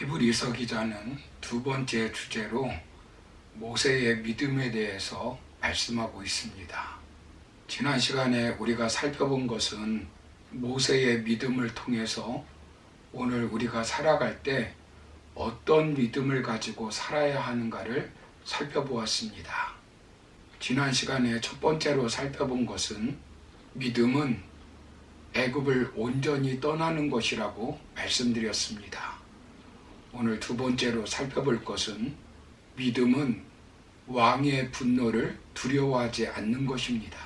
히브리서 기자는 두 번째 주제로 모세의 믿음에 대해서 말씀하고 있습니다. 지난 시간에 우리가 살펴본 것은 모세의 믿음을 통해서 오늘 우리가 살아갈 때 어떤 믿음을 가지고 살아야 하는가를 살펴보았습니다. 지난 시간에 첫 번째로 살펴본 것은 믿음은 애굽을 온전히 떠나는 것이라고 말씀드렸습니다. 오늘 두 번째로 살펴볼 것은 믿음은 왕의 분노를 두려워하지 않는 것입니다.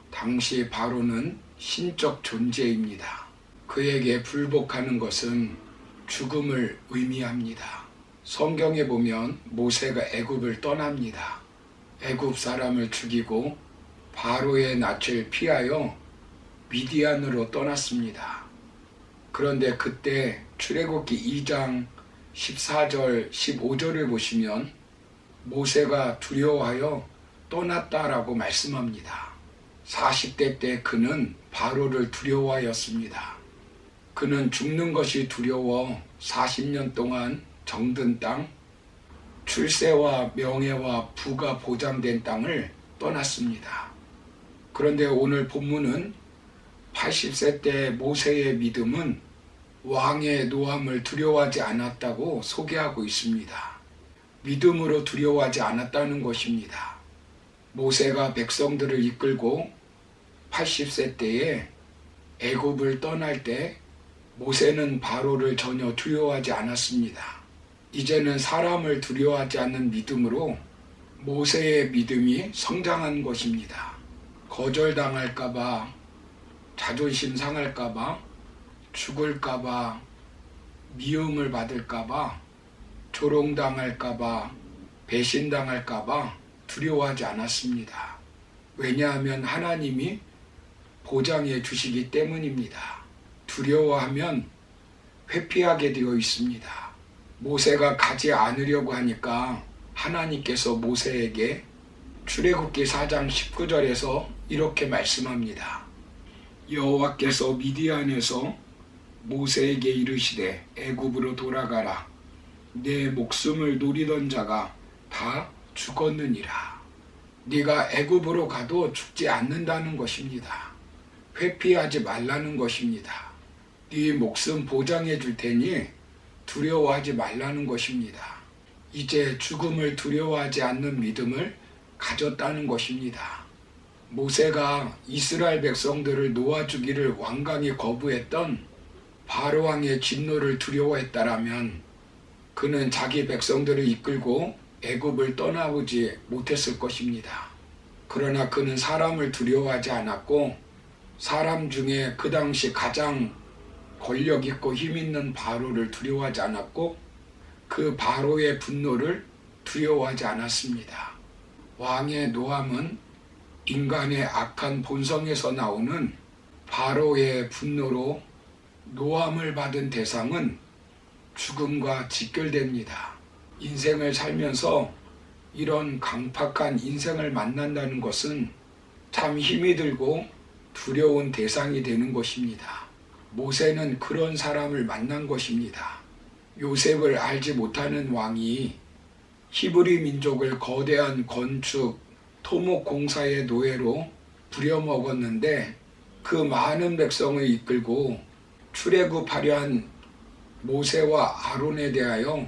당시 바로는 신적 존재입니다. 그에게 불복하는 것은 죽음을 의미합니다. 성경에 보면 모세가 애굽을 떠납니다. 애굽 사람을 죽이고 바로의 낯을 피하여 미디안으로 떠났습니다. 그런데 그때 출애굽기 2장 14절 15절을 보시면 모세가 두려워하여 떠났다라고 말씀합니다. 40대 때 그는 바로를 두려워하였습니다. 그는 죽는 것이 두려워 40년 동안 정든 땅, 출세와 명예와 부가 보장된 땅을 떠났습니다. 그런데 오늘 본문은 80세 때 모세의 믿음은 왕의 노함을 두려워하지 않았다고 소개하고 있습니다. 믿음으로 두려워하지 않았다는 것입니다. 모세가 백성들을 이끌고 80세 때에 애굽을 떠날 때 모세는 바로를 전혀 두려워하지 않았습니다. 이제는 사람을 두려워하지 않는 믿음으로 모세의 믿음이 성장한 것입니다. 거절당할까봐, 자존심 상할까봐, 죽을까봐, 미움을 받을까봐, 조롱당할까봐, 배신당할까봐 두려워하지 않았습니다. 왜냐하면 하나님이 보장해 주시기 때문입니다. 두려워하면 회피하게 되어 있습니다. 모세가 가지 않으려고 하니까 하나님께서 모세에게 출애굽기 4장 19절에서 이렇게 말씀합니다. 여호와께서 미디안에서 모세에게 이르시되 애굽으로 돌아가라. 내 목숨을 노리던 자가 다 죽었느니라. 네가 애굽으로 가도 죽지 않는다는 것입니다. 회피하지 말라는 것입니다. 네 목숨 보장해 줄 테니 두려워하지 말라는 것입니다. 이제 죽음을 두려워하지 않는 믿음을 가졌다는 것입니다. 모세가 이스라엘 백성들을 놓아주기를 완강히 거부했던 바로 왕의 진노를 두려워했다라면 그는 자기 백성들을 이끌고 애굽을 떠나오지 못했을 것입니다. 그러나 그는 사람을 두려워하지 않았고 사람 중에 그 당시 가장 권력 있고 힘 있는 바로를 두려워하지 않았고 그 바로의 분노를 두려워하지 않았습니다. 왕의 노함은 인간의 악한 본성에서 나오는 바로의 분노로 노함을 받은 대상은 죽음과 직결됩니다. 인생을 살면서 이런 강팍한 인생을 만난다는 것은 참 힘이 들고 두려운 대상이 되는 것입니다. 모세는 그런 사람을 만난 것입니다. 요셉을 알지 못하는 왕이 히브리 민족을 거대한 건축, 토목 공사의 노예로 부려먹었는데 그 많은 백성을 이끌고 출애굽하려 한 모세와 아론에 대하여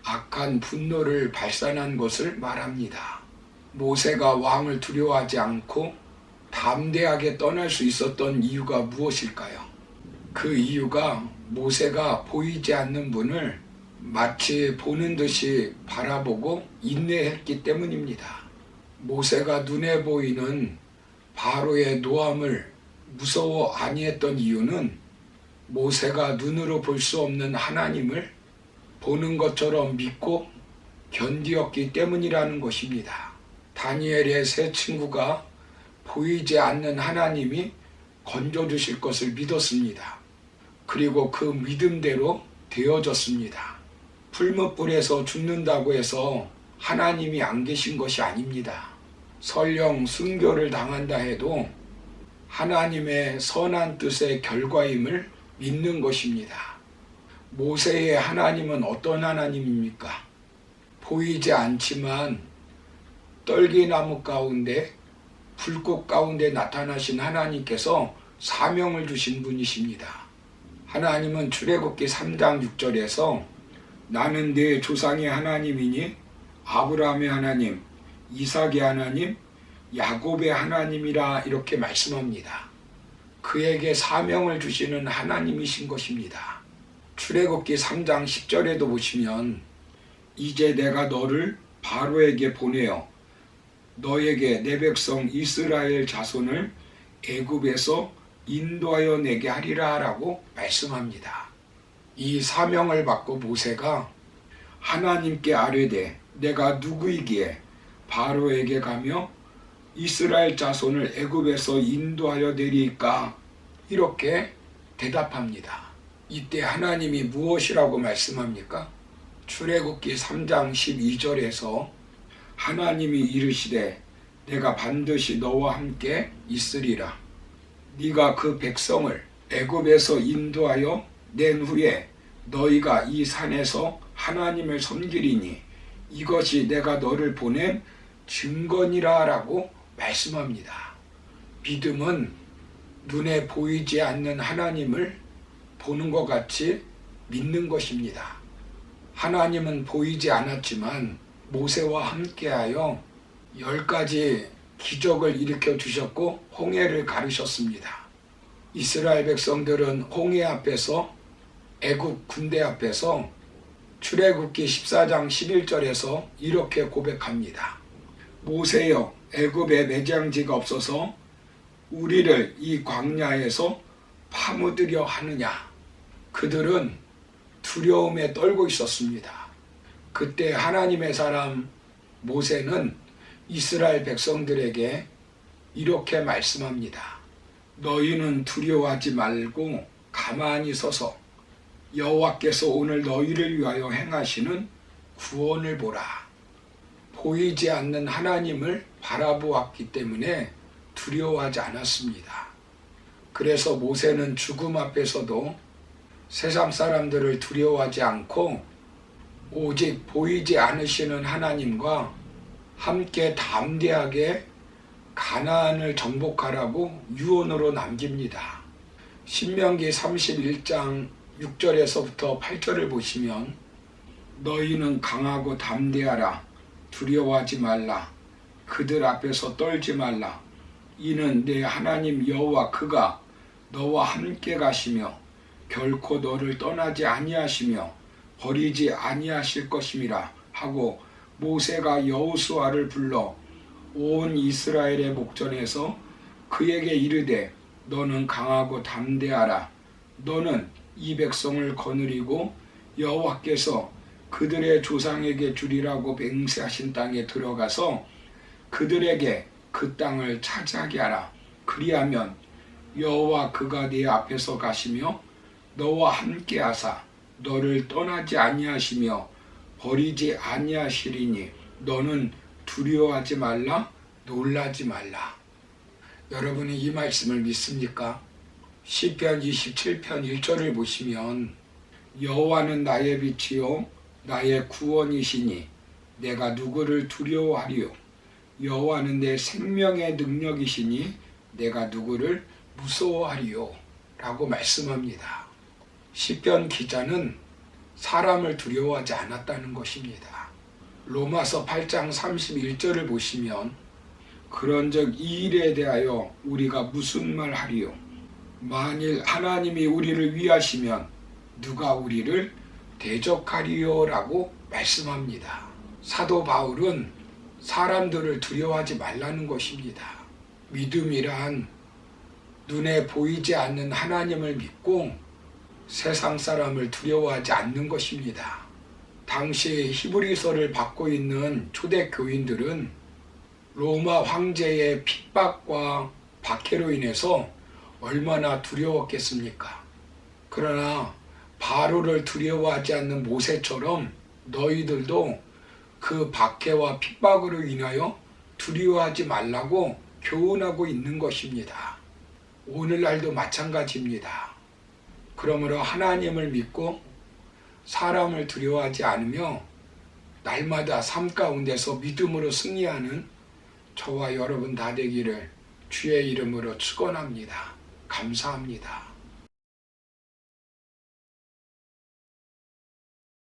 악한 분노를 발산한 것을 말합니다. 모세가 왕을 두려워하지 않고 담대하게 떠날 수 있었던 이유가 무엇일까요? 그 이유가 모세가 보이지 않는 분을 마치 보는 듯이 바라보고 인내했기 때문입니다. 모세가 눈에 보이는 바로의 노함을 무서워 아니했던 이유는 모세가 눈으로 볼 수 없는 하나님을 보는 것처럼 믿고 견디었기 때문이라는 것입니다. 다니엘의 세 친구가 보이지 않는 하나님이 건져주실 것을 믿었습니다. 그리고 그 믿음대로 되어졌습니다. 풀무불에서 죽는다고 해서 하나님이 안 계신 것이 아닙니다. 설령 순교를 당한다 해도 하나님의 선한 뜻의 결과임을 믿는 것입니다. 모세의 하나님은 어떤 하나님입니까? 보이지 않지만 떨기나무 가운데 불꽃 가운데 나타나신 하나님께서 사명을 주신 분이십니다. 하나님은 출애굽기 3장 6절에서 나는 네 조상의 하나님이니 아브라함의 하나님, 이삭의 하나님, 야곱의 하나님이라 이렇게 말씀합니다. 그에게 사명을 주시는 하나님이신 것입니다. 출애굽기 3장 10절에도 보시면 이제 내가 너를 바로에게 보내어 너에게 내 백성 이스라엘 자손을 애굽에서 인도하여 내게 하리라 라고 말씀합니다. 이 사명을 받고 모세가 하나님께 아뢰되 내가 누구이기에 바로에게 가며 이스라엘 자손을 애굽에서 인도하여 내리까 이렇게 대답합니다. 이때 하나님이 무엇이라고 말씀합니까? 출애굽기 3장 12절에서 하나님이 이르시되 내가 반드시 너와 함께 있으리라. 네가 그 백성을 애굽에서 인도하여 낸 후에 너희가 이 산에서 하나님을 섬기리니 이것이 내가 너를 보낸 증거니라 라고 말씀합니다. 믿음은 눈에 보이지 않는 하나님을 보는 것 같이 믿는 것입니다. 하나님은 보이지 않았지만 모세와 함께하여 10가지 기적을 일으켜 주셨고 홍해를 가르셨습니다. 이스라엘 백성들은 홍해 앞에서 애굽 군대 앞에서 출애굽기 14장 11절에서 이렇게 고백합니다. 모세여 애굽에 매장지가 없어서 우리를 이 광야에서 파묻으려 하느냐. 그들은 두려움에 떨고 있었습니다. 그때 하나님의 사람 모세는 이스라엘 백성들에게 이렇게 말씀합니다. 너희는 두려워하지 말고 가만히 서서 여호와께서 오늘 너희를 위하여 행하시는 구원을 보라. 보이지 않는 하나님을 바라보았기 때문에 두려워하지 않았습니다. 그래서 모세는 죽음 앞에서도 세상 사람들을 두려워하지 않고 오직 보이지 않으시는 하나님과 함께 담대하게 가나안을 정복하라고 유언으로 남깁니다. 신명기 31장 6절에서부터 8절을 보시면 너희는 강하고 담대하라. 두려워하지 말라. 그들 앞에서 떨지 말라. 이는 내 하나님 여호와 그가 너와 함께 가시며 결코 너를 떠나지 아니하시며 버리지 아니하실 것임이라 하고 모세가 여호수아를 불러 온 이스라엘의 목전에서 그에게 이르되 너는 강하고 담대하라. 너는 이 백성을 거느리고 여호와께서 그들의 조상에게 주리라고 맹세하신 땅에 들어가서 그들에게 그 땅을 차지하게 하라. 그리하면 여호와 그가 네 앞에서 가시며 너와 함께 하사 너를 떠나지 아니하시며 버리지 아니하시리니 너는 두려워하지 말라. 놀라지 말라. 여러분이 이 말씀을 믿습니까? 시편 27편 1절을 보시면 여호와는 나의 빛이요 나의 구원이시니 내가 누구를 두려워하리요. 여호와는 내 생명의 능력이시니 내가 누구를 무서워하리요. 라고 말씀합니다. 시편 기자는 사람을 두려워하지 않았다는 것입니다. 로마서 8장 31절을 보시면 그런즉 이 일에 대하여 우리가 무슨 말 하리요. 만일 하나님이 우리를 위하시면 누가 우리를 대적하리요 라고 말씀합니다. 사도 바울은 사람들을 두려워하지 말라는 것입니다. 믿음이란 눈에 보이지 않는 하나님을 믿고 세상 사람을 두려워하지 않는 것입니다. 당시 히브리서를 받고 있는 초대 교인들은 로마 황제의 핍박과 박해로 인해서 얼마나 두려웠겠습니까? 그러나 바로를 두려워하지 않는 모세처럼 너희들도 그 박해와 핍박으로 인하여 두려워하지 말라고 교훈하고 있는 것입니다. 오늘날도 마찬가지입니다. 그러므로 하나님을 믿고 사람을 두려워하지 않으며 날마다 삶 가운데서 믿음으로 승리하는 저와 여러분 다 되기를 주의 이름으로 축원합니다. 감사합니다.